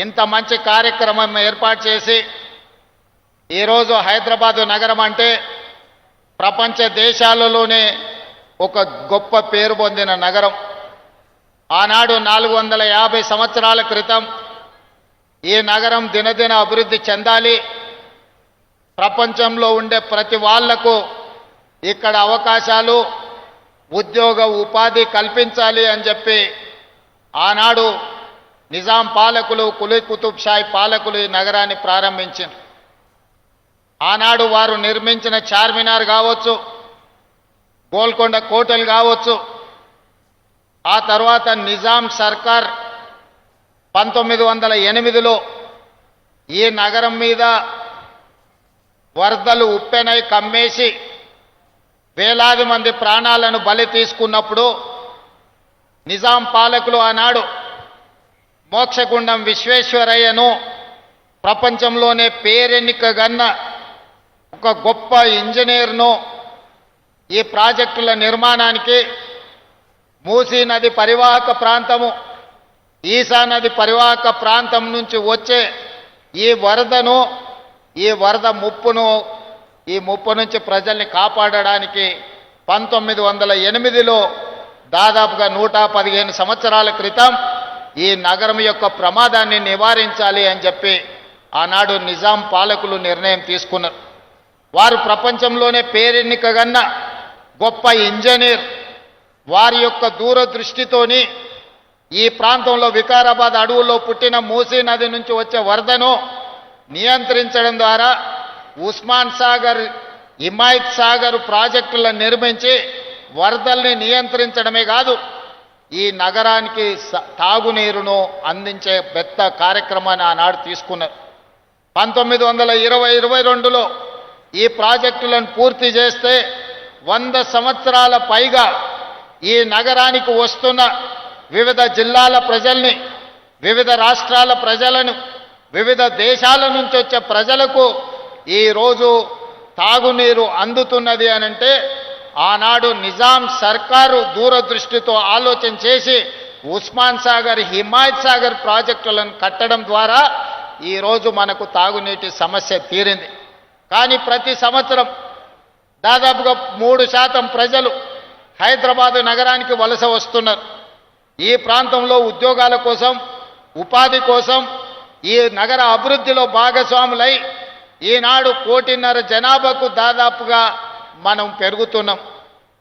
ఇంత మంచి కార్యక్రమం ఏర్పాటు చేసి ఈరోజు హైదరాబాదు నగరం అంటే ప్రపంచ దేశాలలోనే ఒక గొప్ప పేరు పొందిన నగరం. ఆనాడు 450 సంవత్సరాల క్రితం ఈ నగరం దినదిన అభివృద్ధి చెందాలి, ప్రపంచంలో ఉండే ప్రతి వాళ్లకు ఇక్కడ అవకాశాలు, ఉద్యోగ ఉపాధి కల్పించాలి అని చెప్పి ఆనాడు నిజాం పాలకులు, కులీ కుతుబ్ షాహీ పాలకులు ఈ నగరాన్ని ప్రారంభించారు. ఆనాడు వారు నిర్మించిన చార్మినార్ కావచ్చు, గోల్కొండ కోటలు కావచ్చు, ఆ తర్వాత నిజాం సర్కార్ 1908లో ఈ నగరం మీద వరదలు ఉప్పెనై కమ్మేసి వేలాది మంది ప్రాణాలను బలి తీసుకున్నప్పుడు నిజాం పాలకులు ఆనాడు మోక్షగుండం విశ్వేశ్వరయ్యను ప్రపంచంలోనే పేరెన్నికగన్న ఒక గొప్ప ఇంజనీర్ను ఈ ప్రాజెక్టుల నిర్మాణానికి, మూసీ నది పరివాహక ప్రాంతము, ఈశా నది పరివాహక ప్రాంతం నుంచి వచ్చే ఈ వరదను, ఈ వరద ముప్పును, ఈ ముప్పు నుంచి ప్రజల్ని కాపాడడానికి 1908లో దాదాపుగా 115 సంవత్సరాల క్రితం ఈ నగరం యొక్క ప్రమాదాన్ని నివారించాలి అని చెప్పి ఆనాడు నిజాం పాలకులు నిర్ణయం తీసుకున్నారు. వారు ప్రపంచంలోనే పేరెన్నికగన్న గొప్ప ఇంజనీర్. వారి యొక్క దూరదృష్టితోని ఈ ప్రాంతంలో వికారాబాద్ అడవుల్లో పుట్టిన మూసీ నది నుంచి వచ్చే వరదను నియంత్రించడం ద్వారా ఉస్మాన్ సాగర్, హిమాయత్ సాగర్ ప్రాజెక్టులను నిర్మించి వరదల్ని నియంత్రించడమే కాదు, ఈ నగరానికి తాగునీరును అందించే పెద్ద కార్యక్రమాన్ని ఆనాడు తీసుకున్నారు. 1920-22లో ఈ ప్రాజెక్టులను పూర్తి చేస్తే 100 సంవత్సరాల పైగా ఈ నగరానికి వస్తున్న వివిధ జిల్లాల ప్రజల్ని, వివిధ రాష్ట్రాల ప్రజలను, వివిధ దేశాల నుంచి వచ్చే ప్రజలకు ఈరోజు తాగునీరు అందుతున్నది అనంటే ఆనాడు నిజాం సర్కారు దూరదృష్టితో ఆలోచన చేసి ఉస్మాన్ సాగర్, హిమాయత్ సాగర్ ప్రాజెక్టులను కట్టడం ద్వారా ఈరోజు మనకు తాగునీటి సమస్య తీరింది. కానీ ప్రతి సంవత్సరం దాదాపుగా 3% ప్రజలు హైదరాబాదు నగరానికి వలస వస్తున్నారు. ఈ ప్రాంతంలో ఉద్యోగాల కోసం, ఉపాధి కోసం, ఈ నగర అభివృద్ధిలో భాగస్వాములై ఈనాడు 1.5 కోటి జనాభాకు దాదాపుగా మనం పెరుగుతున్నాం. 1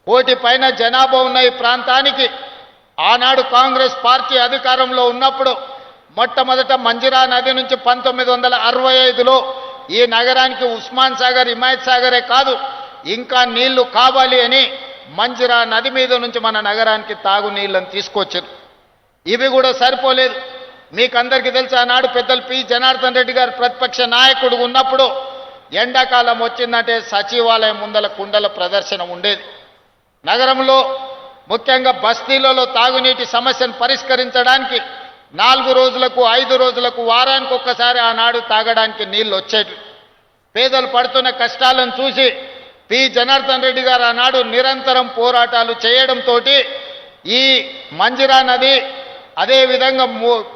కోటి పైన జనాభా ఉన్న ఈ ప్రాంతానికి ఆనాడు కాంగ్రెస్ పార్టీ అధికారంలో ఉన్నప్పుడు మొట్టమొదట మంజిరా నది నుంచి 1965లో ఈ నగరానికి ఉస్మాన్ సాగర్, హిమాయత్ సాగరే కాదు ఇంకా నీళ్లు కావాలి అని మంజిరా నది మీద నుంచి మన నగరానికి తాగునీళ్ళని తీసుకొచ్చారు. ఇవి కూడా సరిపోలేదు. మీకందరికీ తెలుసు, ఆనాడు పెద్దలు పి జనార్దన్ రెడ్డి గారు ప్రతిపక్ష నాయకుడు ఉన్నప్పుడు ఎండాకాలం వచ్చిందంటే సచివాలయం ముందల కుండల ప్రదర్శన ఉండేది. నగరంలో ముఖ్యంగా బస్తీలలో తాగునీటి సమస్యను పరిష్కరించడానికి 4 రోజులకు, 5 రోజులకు, వారానికి ఒక్కసారి ఆనాడు తాగడానికి నీళ్లు వచ్చేవి. పేదలు పడుతున్న కష్టాలను చూసి పి జనార్దన్ రెడ్డి గారు ఆనాడు నిరంతరం పోరాటాలు చేయడంతో ఈ మంజిరా నది, అదేవిధంగా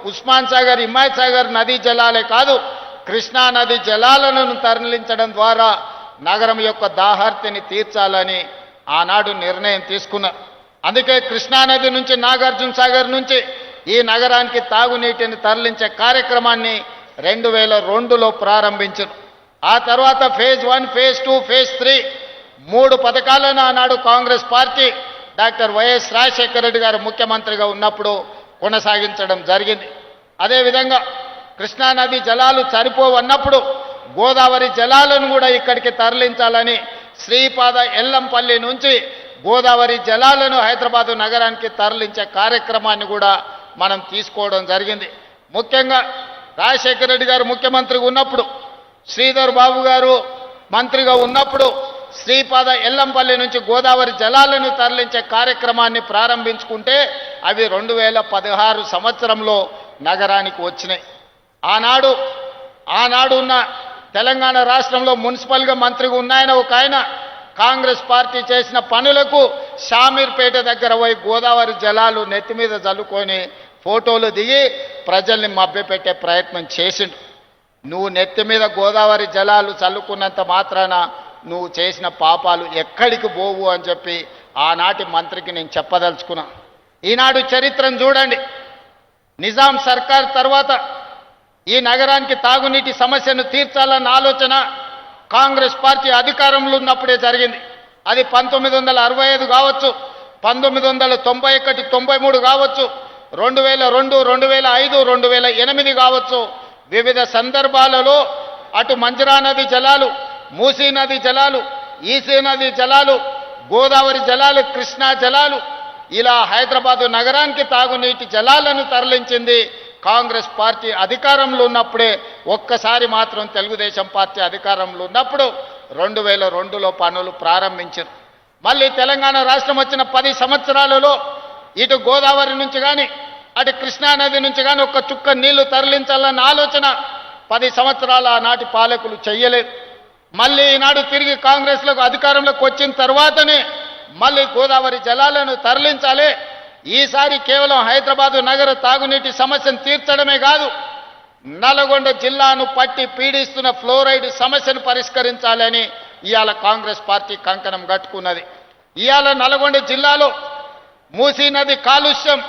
ఉస్మాన్ సాగర్, హిమాయత్ సాగర్ నదీ జలాలే కాదు కృష్ణా నది జలాలను తరలించడం ద్వారా నగరం యొక్క దాహార్తిని తీర్చాలని ఆనాడు నిర్ణయం తీసుకున్నారు. అందుకే కృష్ణానది నుంచి, నాగార్జున సాగర్ నుంచి ఈ నగరానికి తాగునీటిని తరలించే కార్యక్రమాన్ని 2002లో ప్రారంభించారు. ఆ తర్వాత ఫేజ్ 1, ఫేజ్ 2, ఫేజ్ 3 3 పథకాలను ఆనాడు Congress party doctor YS Rajasekhara Reddy గారు ముఖ్యమంత్రిగా ఉన్నప్పుడు కొనసాగించడం జరిగింది. అదేవిధంగా కృష్ణానది జలాలు సరిపోవన్నప్పుడు గోదావరి జలాలను కూడా ఇక్కడికి తరలించాలని శ్రీపాద ఎల్లంపల్లి నుంచి గోదావరి జలాలను హైదరాబాదు నగరానికి తరలించే కార్యక్రమాన్ని కూడా మనం తీసుకోవడం జరిగింది. ముఖ్యంగా రాజశేఖర రెడ్డి గారు ముఖ్యమంత్రిగా ఉన్నప్పుడు, శ్రీధర్ బాబు గారు మంత్రిగా ఉన్నప్పుడు శ్రీపాద ఎల్లంపల్లి నుంచి గోదావరి జలాలను తరలించే కార్యక్రమాన్ని ప్రారంభించుకుంటే అవి 2016 సంవత్సరంలో నగరానికి వచ్చినాయి. ఆనాడు ఉన్న తెలంగాణ రాష్ట్రంలో మున్సిపల్గా మంత్రిగా ఉన్నాయన ఒక ఆయన కాంగ్రెస్ పార్టీ చేసిన పనులకు షామీర్పేట దగ్గర పోయి గోదావరి జలాలు నెత్తి మీద జల్లుకొని ఫోటోలు దిగి ప్రజల్ని మభ్యపెట్టే ప్రయత్నం చేసిండు. నువ్వు నెత్తి మీద గోదావరి జలాలు చల్లుకున్నంత మాత్రాన నువ్వు చేసిన పాపాలు ఎక్కడికి పోవు అని చెప్పి ఆనాటి మంత్రికి నేను చెప్పదలుచుకున్నా. ఈనాడు చరిత్రను చూడండి. నిజాం సర్కార్ తర్వాత ఈ నగరానికి తాగునీటి సమస్యను తీర్చాలన్న ఆలోచన కాంగ్రెస్ పార్టీ అధికారంలో ఉన్నప్పుడే జరిగింది. అది 1965 కావచ్చు, 1991, 93 కావచ్చు, 2002, 2005, 2008 కావచ్చు. వివిధ సందర్భాలలో అటు మంజరా నది జలాలు, మూసీ నది జలాలు, ఈసీ నది జలాలు, గోదావరి జలాలు, కృష్ణా జలాలు, ఇలా హైదరాబాదు నగరానికి తాగునీటి జలాలను తరలించింది కాంగ్రెస్ పార్టీ అధికారంలో ఉన్నప్పుడే. ఒక్కసారి మాత్రం తెలుగుదేశం పార్టీ అధికారంలో ఉన్నప్పుడు 2002లో పనులు ప్రారంభించారు. మళ్ళీ తెలంగాణ రాష్ట్రం వచ్చిన 10 సంవత్సరాలలో ఇటు గోదావరి నుంచి కానీ అటు కృష్ణానది నుంచి కానీ ఒక్క చుక్క నీళ్లు తరలించాలన్న ఆలోచన 10 సంవత్సరాల ఆనాటి పాలకులు చెయ్యలేదు. మళ్ళీ ఈనాడు తిరిగి కాంగ్రెస్లకు అధికారంలోకి వచ్చిన తర్వాతనే మళ్ళీ గోదావరి జలాలను తరలించాలి. ఈసారి కేవలం హైదరాబాదు నగర తాగునీటి సమస్యను తీర్చడమే కాదు, నల్గొండ జిల్లాను పట్టి పీడిస్తున్న ఫ్లోరైడ్ సమస్యను పరిష్కరించాలని ఇవాళ కాంగ్రెస్ పార్టీ కంకణం కట్టుకున్నది. ఇవాళ నల్గొండ జిల్లాలో మూసీ నది కాలుష్యం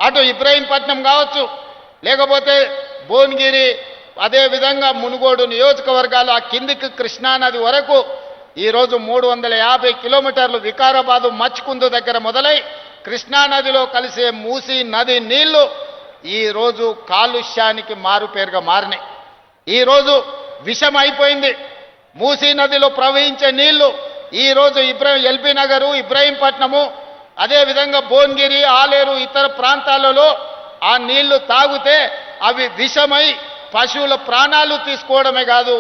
అటు ఇబ్రహీంపట్నం కావచ్చు, లేకపోతే భువనగిరి, అదేవిధంగా మునుగోడు నియోజకవర్గాలు ఆ కిందికి కృష్ణానది వరకు ఈరోజు 350 కిలోమీటర్లు వికారాబాదు మచ్కుందు దగ్గర మొదలై కృష్ణానదిలో కలిసే మూసీ నది నీళ్లు ఈరోజు కాలుష్యానికి మారుపేరుగా మారినాయి. ఈరోజు విషం అయిపోయింది. మూసీ నదిలో ప్రవహించే నీళ్లు ఈరోజు ఎల్బీ నగరు, ఇబ్రహీంపట్నము, అదేవిధంగా భువనగిరి, ఆలేరు, ఇతర ప్రాంతాలలో ఆ నీళ్లు తాగితే అవి విషమై పశువుల ప్రాణాలు తీసుకోవడమే కాదు,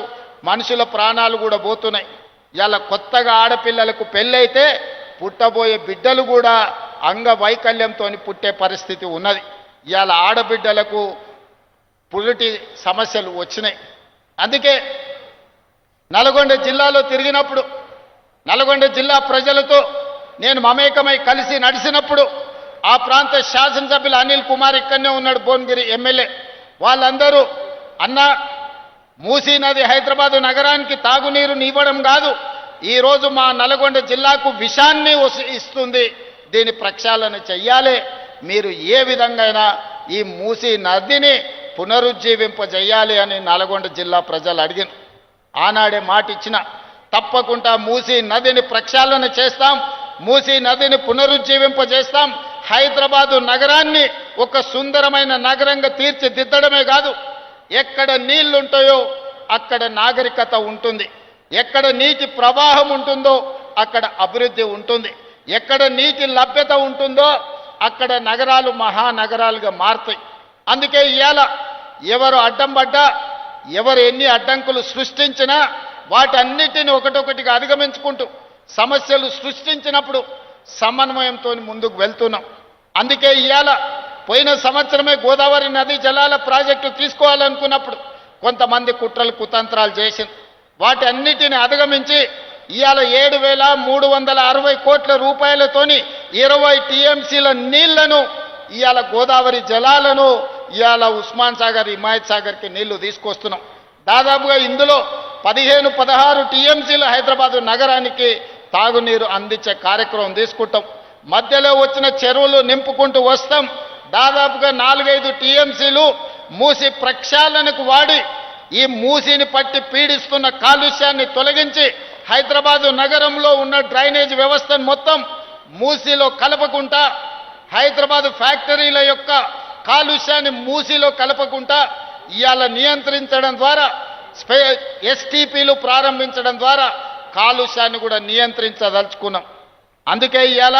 మనుషుల ప్రాణాలు కూడా పోతున్నాయి. ఇలా కొత్తగా ఆడపిల్లలకు పెళ్ళైతే పుట్టబోయే బిడ్డలు కూడా అంగవైకల్యంతో పుట్టే పరిస్థితి ఉన్నది. ఇవాళ ఆడబిడ్డలకు పురిటి సమస్యలు వచ్చినాయి. అందుకే నల్గొండ జిల్లాలో తిరిగినప్పుడు, నల్గొండ జిల్లా ప్రజలతో నేను మమేకమై కలిసి నడిచినప్పుడు ఆ ప్రాంత శాసనసభ్యులు అనిల్ కుమార్ ఇక్కడనే ఉన్నాడు, భువనగిరి ఎమ్మెల్యే, వాళ్ళందరూ అన్న మూసీ నది హైదరాబాదు నగరానికి తాగునీరుని ఇవ్వడం కాదు, ఈరోజు మా నల్గొండ జిల్లాకు విషాన్ని ఇస్తుంది, దీని ప్రక్షాళన చెయ్యాలి, మీరు ఏ విధంగా ఈ మూసీ నదిని పునరుజ్జీవింపజేయాలి అని నల్గొండ జిల్లా ప్రజలు అడిగిన. ఆనాడే మాట ఇచ్చిన, తప్పకుండా మూసీ నదిని ప్రక్షాళన చేస్తాం, మూసీ నదిని పునరుజ్జీవింపజేస్తాం, హైదరాబాదు నగరాన్ని ఒక సుందరమైన నగరంగా తీర్చిదిద్దడమే కాదు, ఎక్కడ నీళ్లుంటాయో అక్కడ నాగరికత ఉంటుంది, ఎక్కడ నీటి ప్రవాహం ఉంటుందో అక్కడ అభివృద్ధి ఉంటుంది, ఎక్కడ నీటి లభ్యత ఉంటుందో అక్కడ నగరాలు మహానగరాలుగా మారుతాయి. అందుకే ఇవాళ ఎవరు అడ్డం పడ్డా, ఎవరు ఎన్ని అడ్డంకులు సృష్టించినా వాటన్నిటిని ఒకటొకటిగా అధిగమించుకుంటూ సమస్యలు సృష్టించినప్పుడు సమన్వయంతో ముందుకు వెళ్తున్నాం. అందుకే ఇవాళ పోయిన సంవత్సరమే గోదావరి నది జలాల ప్రాజెక్టు తీసుకోవాలనుకున్నప్పుడు కొంతమంది కుట్రలు కుతంత్రాలు చేసింది. వాటి అన్నిటిని అధిగమించి ఇవాళ 7,360 కోట్ల రూపాయలతోని 20 టీఎంసీల నీళ్లను, ఇవాళ గోదావరి జలాలను ఇవాళ ఉస్మాన్ సాగర్, హిమాయత్ సాగర్కి నీళ్లు తీసుకొస్తున్నాం. దాదాపుగా ఇందులో 15-16 టీఎంసీలు హైదరాబాదు నగరానికి తాగునీరు అందించే కార్యక్రమం తీసుకుంటాం. మధ్యలో వచ్చిన చెరువులు నింపుకుంటూ వస్తాం. దాదాపుగా 4-5 టీఎంసీలు మూసి ప్రక్షాళనకు వాడి ఈ మూసిని పట్టి పీడిస్తున్న కాలుష్యాన్ని తొలగించి హైదరాబాదు నగరంలో ఉన్న డ్రైనేజ్ వ్యవస్థను మొత్తం మూసిలో కలపకుండా, హైదరాబాదు ఫ్యాక్టరీల యొక్క కాలుష్యాన్ని మూసిలో కలపకుండా ఇవాళ నియంత్రించడం ద్వారా, ఎస్టీపీలు ప్రారంభించడం ద్వారా కాలుష్యాన్ని కూడా నియంత్రించదలుచుకున్నాం. అందుకే ఇవాళ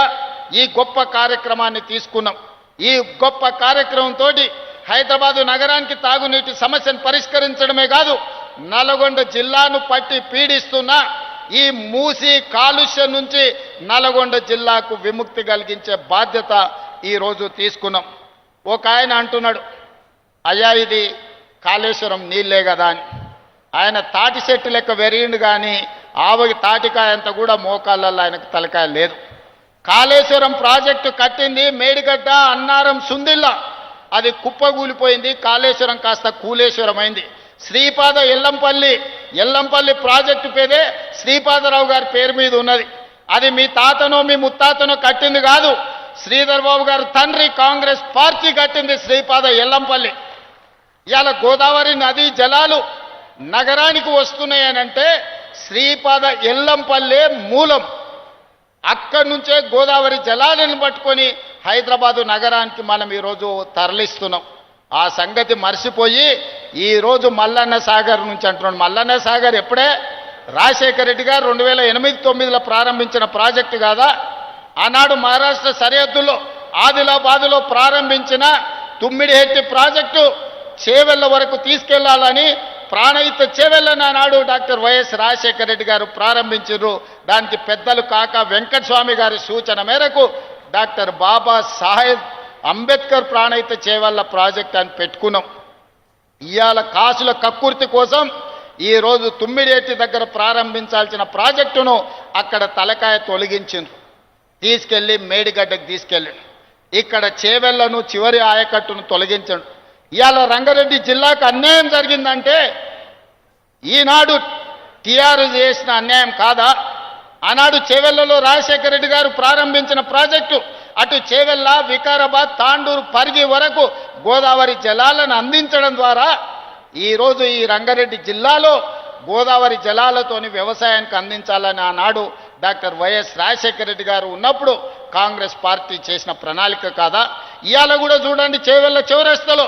ఈ గొప్ప కార్యక్రమాన్ని తీసుకున్నాం. ఈ గొప్ప కార్యక్రమంతో హైదరాబాదు నగరానికి తాగునీటి సమస్యను పరిష్కరించడమే కాదు, నల్గొండ జిల్లాను పట్టి పీడిస్తున్న ఈ మూసి కాలుష్యం నుంచి నల్గొండ జిల్లాకు విముక్తి కలిగించే బాధ్యత ఈరోజు తీసుకున్నాం. ఒక ఆయన అంటున్నాడు, అయ్యా ఇది కాళేశ్వరం నీళ్ళే కదా అని. ఆయన తాటి చెట్టు లెక్క వెరిగిండు కానీ ఆవగి తాటికాయ అంతా కూడా మోకాళ్ళల్లో ఆయనకు తలకాయ లేదు. కాళేశ్వరం ప్రాజెక్టు కట్టింది మేడిగడ్డ, అన్నారం, సుందిల్ల. అది కుప్పగూలిపోయింది. కాళేశ్వరం కాస్త కూలేశ్వరం అయింది. శ్రీపాద ఎల్లంపల్లి ప్రాజెక్టు పేరే శ్రీపాదరావు గారి పేరు మీద ఉన్నది. అది మీ తాతనో మీ ముత్తాతనో కట్టింది కాదు. శ్రీధర్ బాబు గారు తండ్రి కాంగ్రెస్ పార్టీ కట్టింది శ్రీపాద ఎల్లంపల్లి. ఇవాళ గోదావరి నదీ జలాలు నగరానికి వస్తున్నాయనంటే శ్రీపాద ఎల్లంపల్లె మూలం. అక్కడి నుంచే గోదావరి జలాలను పట్టుకొని హైదరాబాదు నగరానికి మనం ఈరోజు తరలిస్తున్నాం. ఆ సంగతి మర్చిపోయి ఈరోజు మల్లన్న సాగర్ నుంచి అంటున్నాడు. మల్లన్న సాగర్ ఎప్పుడే రాజశేఖర రెడ్డి గారు 2008-9లో ప్రారంభించిన ప్రాజెక్టు కాదా? ఆనాడు మహారాష్ట్ర సరిహద్దులో ఆదిలాబాదులో ప్రారంభించిన తుమ్మిడిహెట్టి ప్రాజెక్టు చేవెళ్ల వరకు తీసుకెళ్లాలని ప్రాణహిత చేవెళ్లను ఆనాడు డాక్టర్ వైఎస్ రాజశేఖర రెడ్డి గారు ప్రారంభించారు. దానికి పెద్దలు కాక వెంకటస్వామి గారి సూచన మేరకు డాక్టర్ బాబా సాహెబ్ అంబేద్కర్ ప్రాణహిత చేవెళ్ల ప్రాజెక్ట్ అని పెట్టుకున్నాం. ఇవాళ కాసుల కక్కుర్తి కోసం ఈరోజు తుమ్మిడిహెట్టి దగ్గర ప్రారంభించాల్సిన ప్రాజెక్టును అక్కడ తలకాయ తొలగించిండ్రు. తీసుకెళ్ళి మేడిగడ్డకు తీసుకెళ్ళి ఇక్కడ చేవెళ్లను చివరి ఆయకట్టును తొలగించండు. ఇవాళ రంగారెడ్డి జిల్లాకు అన్యాయం జరిగిందంటే ఈనాడు టీఆర్ఎస్ చేసిన అన్యాయం కాదా? ఆనాడు చేవెళ్లలో రాజశేఖర రెడ్డి గారు ప్రారంభించిన ప్రాజెక్టు అటు చేవెళ్ల, వికారాబాద్, తాండూరు, పరిగి వరకు గోదావరి జలాలను అందించడం ద్వారా ఈరోజు ఈ రంగారెడ్డి జిల్లాలో గోదావరి జలాలతోని వ్యవసాయానికి అందించాలని ఆనాడు డాక్టర్ వైఎస్ రాజశేఖర రెడ్డి గారు ఉన్నప్పుడు కాంగ్రెస్ పార్టీ చేసిన ప్రణాళిక కాదా? ఇవాళ కూడా చూడండి, చేవెళ్ల చౌరస్తలో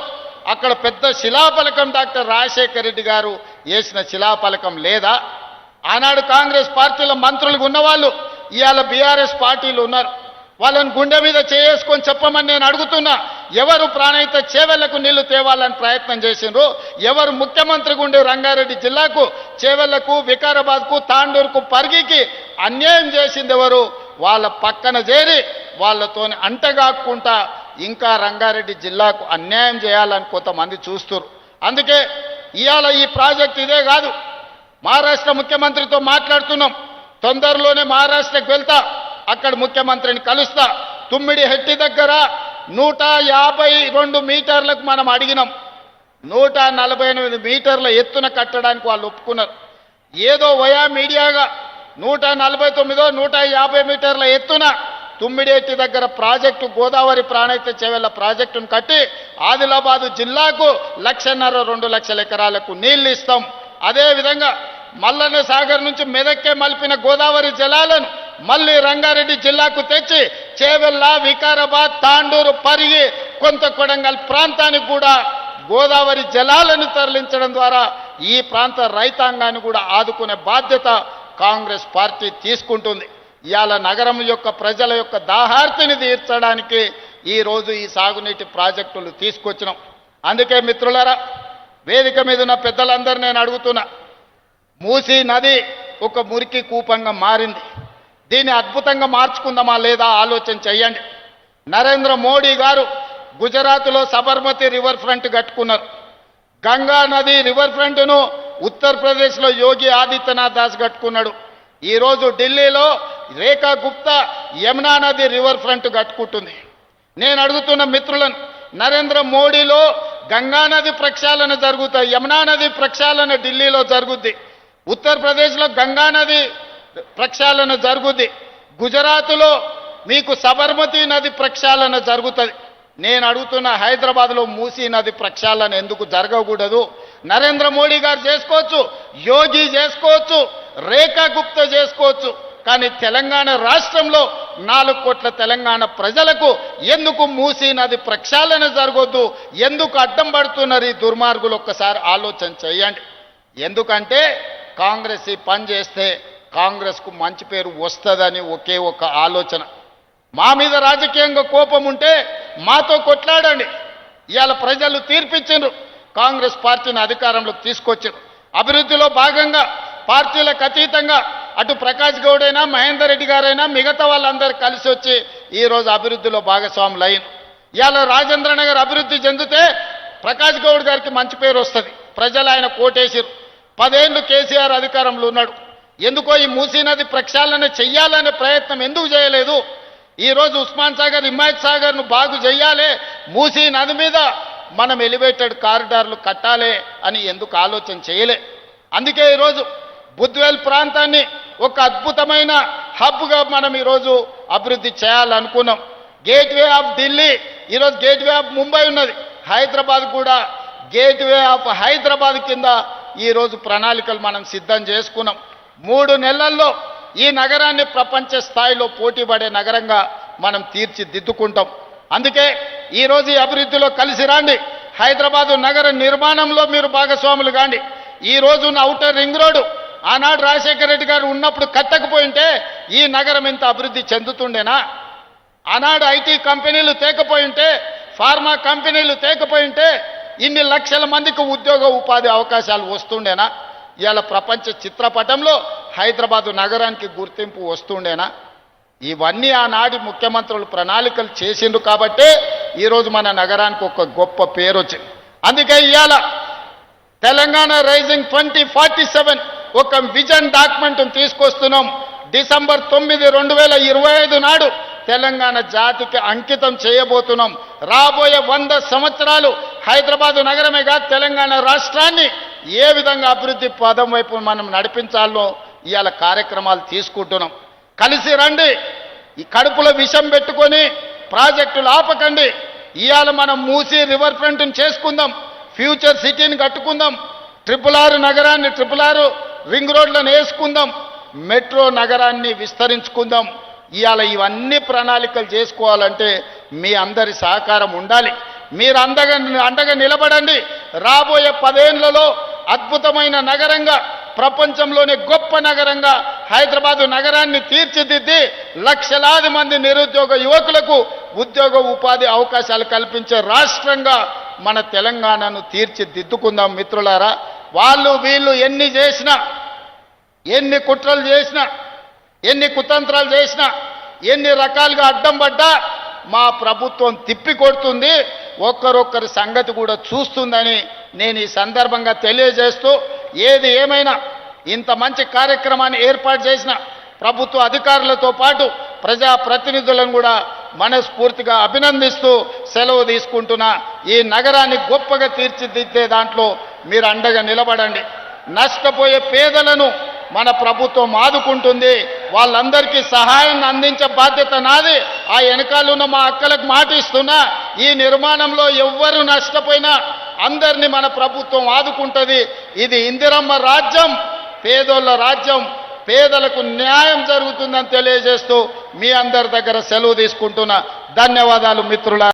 అక్కడ పెద్ద శిలాఫలకం డాక్టర్ రాజశేఖర రెడ్డి గారు వేసిన శిలాఫలకం లేదా? ఆనాడు కాంగ్రెస్ పార్టీలో మంత్రులుగా ఉన్నవాళ్ళు ఇవాళ బీఆర్ఎస్ పార్టీలు ఉన్నారు. వాళ్ళని గుండె మీద చేసుకొని చెప్పమని నేను అడుగుతున్నా. ఎవరు ప్రాణహిత చేవెళ్లకు నీళ్లు తేవాలని ప్రయత్నం చేసిండ్రు? ఎవరు ముఖ్యమంత్రి గుండె రంగారెడ్డి జిల్లాకు, చేవెళ్లకు, వికారాబాద్కు, తాండూరుకు, పరిగికి అన్యాయం చేసింది ఎవరు? వాళ్ళ పక్కన చేరి వాళ్ళతోని అంటగాక్కుంటా ఇంకా రంగారెడ్డి జిల్లాకు అన్యాయం చేయాలని కొంతమంది చూస్తున్నారు. అందుకే ఇవాళ ఈ ప్రాజెక్ట్ ఇదే కాదు, మహారాష్ట్ర ముఖ్యమంత్రితో మాట్లాడుతున్నాం. తొందరలోనే మహారాష్ట్రకు వెళ్తా, అక్కడ ముఖ్యమంత్రిని కలుస్తా. తుమ్మిడిహెట్టి దగ్గర 152 మీటర్లకు మనం అడిగినాం. 148 మీటర్ల ఎత్తున కట్టడానికి వాళ్ళు ఒప్పుకున్నారు. ఏదో వయా మీడియాగా 149, 150 మీటర్ల ఎత్తున తుమ్మిడిహెట్టి దగ్గర ప్రాజెక్టు, గోదావరి ప్రాణహిత చేవెళ్ల ప్రాజెక్టును కట్టి ఆదిలాబాదు జిల్లాకు 1.5-2 లక్షల ఎకరాలకు నీళ్లు ఇస్తాం. అదేవిధంగా మల్లన్న సాగర్ నుంచి మెదక్కే మలిపిన గోదావరి జలాలను మళ్ళీ రంగారెడ్డి జిల్లాకు తెచ్చి చేవెళ్ల, వికారాబాద్, తాండూరు, పరిగి, కొంత కొడంగల్ ప్రాంతానికి కూడా గోదావరి జలాలను తరలించడం ద్వారా ఈ ప్రాంత రైతాంగాన్ని కూడా ఆదుకునే బాధ్యత కాంగ్రెస్ పార్టీ తీసుకుంటుంది. ఇవాళ నగరం యొక్క ప్రజల యొక్క దాహార్తిని తీర్చడానికి ఈరోజు ఈ సాగునీటి ప్రాజెక్టులు తీసుకొచ్చినాం. అందుకే మిత్రులారా, వేదిక మీద ఉన్న పెద్దలందరూ నేను అడుగుతున్నా, మూసీ నది ఒక మురికి కూపంగా మారింది. దీన్ని అద్భుతంగా మార్చుకుందామా లేదా ఆలోచన చెయ్యండి. నరేంద్ర మోడీ గారు గుజరాత్లో సబర్మతి రివర్ ఫ్రంట్ కట్టుకున్నారు. గంగా నది రివర్ ఫ్రంట్ను ఉత్తరప్రదేశ్లో యోగి ఆదిత్యనాథ్ దాస్ కట్టుకున్నాడు. ఈరోజు ఢిల్లీలో రేఖా గుప్తా యమునా నది రివర్ ఫ్రంట్ కట్టుకుంటుంది. నేను అడుగుతున్న మిత్రులను, నరేంద్ర మోడీలో గంగా నది ప్రక్షాళన జరుగుతాయి, యమునా నది ప్రక్షాళన ఢిల్లీలో జరుగుద్ది. ఉత్తరప్రదేశ్లో గంగా నది ప్రక్షాళన జరుగుద్ది. గుజరాత్లో మీకు సబర్మతి నది ప్రక్షాళన జరుగుతుంది. నేను అడుగుతున్న, హైదరాబాద్లో మూసీ నది ప్రక్షాళన ఎందుకు జరగకూడదు? నరేంద్ర మోడీ గారు చేసుకోవచ్చు, యోగి చేసుకోవచ్చు, రేఖా గుప్తా చేసుకోవచ్చు. కానీ తెలంగాణ రాష్ట్రంలో 4 కోట్ల తెలంగాణ ప్రజలకు ఎందుకు మూసీ నది ప్రక్షాళన జరగొద్దు? ఎందుకు అడ్డం పడుతున్నారు ఈ దుర్మార్గులు? ఒక్కసారి ఆలోచన చేయండి. ఎందుకంటే కాంగ్రెస్ ఈ పని చేస్తే కాంగ్రెస్కు మంచి పేరు వస్తుందని ఒకే ఒక ఆలోచన. మా మీద రాజకీయంగా కోపం ఉంటే మాతో కొట్లాడండి. ఇవాళ ప్రజలు తీర్పిచ్చిండ్రు, కాంగ్రెస్ పార్టీని అధికారంలోకి తీసుకొచ్చారు. అభివృద్ధిలో భాగంగా పార్టీలకు అతీతంగా అటు ప్రకాష్ గౌడ్ అయినా, మహేందర్ రెడ్డి గారైనా, మిగతా వాళ్ళందరూ కలిసి వచ్చి ఈరోజు అభివృద్ధిలో భాగస్వాములు అయ్యారు. ఇవాళ రాజేంద్ర నగర్ అభివృద్ధి చెందితే ప్రకాష్ గౌడ్ గారికి మంచి పేరు వస్తుంది. ప్రజలు ఆయన కోటేశారు. 10 ఏళ్ళు కేసీఆర్ అధికారంలో ఉన్నాడు. ఎందుకో ఈ మూసీ నది ప్రక్షాళన చెయ్యాలనే ప్రయత్నం ఎందుకు చేయలేదు? ఈరోజు ఉస్మాన్ సాగర్, హిమాయత్ సాగర్ను బాగు చేయాలి, మూసీ నది మీద మనం ఎలివేటెడ్ కారిడార్లు కట్టాలి అని ఎందుకు ఆలోచన చేయలే? అందుకే ఈరోజు బుద్వేల్ ప్రాంతాన్ని ఒక అద్భుతమైన హబ్గా మనం ఈరోజు అభివృద్ధి చేయాలనుకున్నాం. గేట్వే ఆఫ్ ఢిల్లీ, ఈరోజు గేట్వే ఆఫ్ ముంబై ఉన్నది, హైదరాబాద్ కూడా గేట్వే ఆఫ్ హైదరాబాద్ కింద ఈరోజు ప్రణాళికలు మనం సిద్ధం చేసుకున్నాం. 3 నెలల్లో ఈ నగరాన్ని ప్రపంచ స్థాయిలో పోటీపడే నగరంగా మనం తీర్చిదిద్దుకుంటాం. అందుకే ఈరోజు ఈ అభివృద్ధిలో కలిసి రండి. హైదరాబాదు నగర నిర్మాణంలో మీరు భాగస్వాములు కాండి. ఈ రోజున్న ఔటర్ రింగ్ రోడ్డు ఆనాడు రాజశేఖర రెడ్డి గారు ఉన్నప్పుడు కట్టకపోయింటే ఈ నగరం ఇంత అభివృద్ధి చెందుతుండేనా? ఆనాడు ఐటీ కంపెనీలు తేకపోయింటే, ఫార్మా కంపెనీలు తేకపోయింటే ఇన్ని లక్షల మందికి ఉద్యోగ ఉపాధి అవకాశాలు వస్తుండేనా? ఇవాళ ప్రపంచ చిత్రపటంలో హైదరాబాదు నగరానికి గుర్తింపు వస్తుండేనా? ఇవన్నీ ఆనాటి ముఖ్యమంత్రులు ప్రణాళికలు చేసిండ్రు కాబట్టే ఈరోజు మన నగరానికి ఒక గొప్ప పేరు వచ్చింది. అందుకే ఇవాళ తెలంగాణ రైజింగ్ 2047 ఒక విజన్ డాక్యుమెంట్ను తీసుకొస్తున్నాం. డిసెంబర్ 9, 2025 నాడు తెలంగాణ జాతికి అంకితం చేయబోతున్నాం. రాబోయే 100 సంవత్సరాలు హైదరాబాదు నగరమే కాదు తెలంగాణ రాష్ట్రాన్ని ఏ విధంగా అభివృద్ధి పదం వైపు మనం నడిపించాలో ఇవాళ కార్యక్రమాలు తీసుకుంటున్నాం. కలిసి రండి. ఈ కడుపులో విషం పెట్టుకొని ప్రాజెక్టులు ఆపకండి. ఇవాళ మనం మూసీ రివర్ ఫ్రంట్ని చేసుకుందాం, ఫ్యూచర్ సిటీని కట్టుకుందాం, RRR నగరాన్ని, RRR రింగ్ రోడ్లను వేసుకుందాం, మెట్రో నగరాన్ని విస్తరించుకుందాం. ఇవాళ ఇవన్నీ ప్రణాళికలు చేసుకోవాలంటే మీ అందరి సహకారం ఉండాలి. మీరు అండగా నిలబడండి. రాబోయే 10 ఏళ్లలో అద్భుతమైన నగరంగా, ప్రపంచంలోనే గొప్ప నగరంగా హైదరాబాదు నగరాన్ని తీర్చిదిద్ది లక్షలాది మంది నిరుద్యోగ యువకులకు ఉద్యోగ ఉపాధి అవకాశాలు కల్పించే రాష్ట్రంగా మన తెలంగాణను తీర్చిదిద్దుకుందాం. మిత్రులారా, వాళ్ళు వీళ్ళు ఎన్ని చేసినా, ఎన్ని కుట్రలు చేసినా, ఎన్ని కుతంత్రాలు చేసినా, ఎన్ని రకాలుగా అడ్డం పడ్డా మా ప్రభుత్వం తిప్పికొడుతుంది, ఒక్కరొక్కరి సంగతి కూడా చూస్తుందని నేను ఈ సందర్భంగా తెలియజేస్తూ, ఏది ఏమైనా ఇంత మంచి కార్యక్రమాన్ని ఏర్పాటు చేసిన ప్రభుత్వ అధికారులతో పాటు ప్రజాప్రతినిధులను కూడా మనస్ఫూర్తిగా అభినందిస్తూ సెలవు తీసుకుంటున్నా. ఈ నగరాన్ని గొప్పగా తీర్చిదిద్దే దాంట్లో మీరు అండగా నిలబడండి. నష్టపోయే పేదలను మన ప్రభుత్వం ఆదుకుంటుంది. వాళ్ళందరికీ సహాయాన్ని అందించే బాధ్యత నాది. ఆ వెనకాలన్న మా అక్కలకు మాట ఇస్తున్నా, ఈ నిర్మాణంలో ఎవ్వరు నష్టపోయినా అందరినీ మన ప్రభుత్వం ఆదుకుంటుంది. ఇది ఇందిరమ్మ రాజ్యం, పేదోళ్ళ రాజ్యం, పేదలకు న్యాయం జరుగుతుందని తెలియజేస్తూ మీ అందరి దగ్గర సెలవు తీసుకుంటున్నా. ధన్యవాదాలు మిత్రుల.